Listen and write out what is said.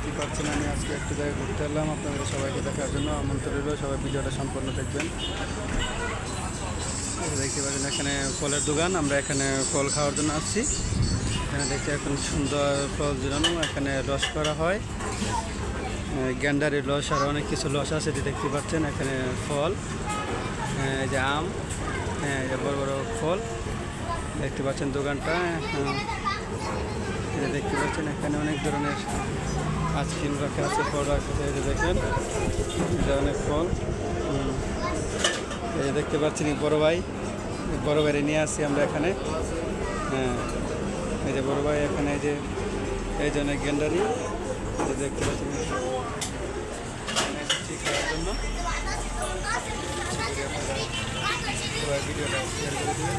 দেখতেই পাচ্ছেন আমি আজকে একটু জায়গায় ঘুরতে এলাম আপনাদের সবাইকে দেখার জন্য আমন্ত্রণ রইল, সবাই ভিডিওটা সম্পূর্ণ দেখবেন। দেখতে পাচ্ছেন এখানে ফলের দোকান, আমরা এখানে ফল খাওয়ার জন্য আসছি। এখানে দেখতে এখন সুন্দর ফল ঝুলানো, এখানে রস করা হয়, গ্যান্ডারের রস আর অনেক কিছু রস আছে, এটি দেখতে পাচ্ছেন। এখানে ফল, এই যে আম, এই যে বড় বড় ফল দেখতে পাচ্ছেন দোকানটা। এটা দেখতে পাচ্ছেন এখানে অনেক ধরনের আইসক্রিম রাখা আছে, ফল রাখা আছে, এই যে দেখেন এটা অনেক ফল। এই যে দেখতে পাচ্ছেন বড় ভাইরে নিয়ে আসছি আমরা এখানে। হ্যাঁ, এই যে বড় ভাই এখানে, এই যে অনেক গ্যান্ডারি, এই যে দেখতে পাচ্ছেন খাওয়ার জন্য। সবাই ভিডিওটা শেয়ার করে দেবেন।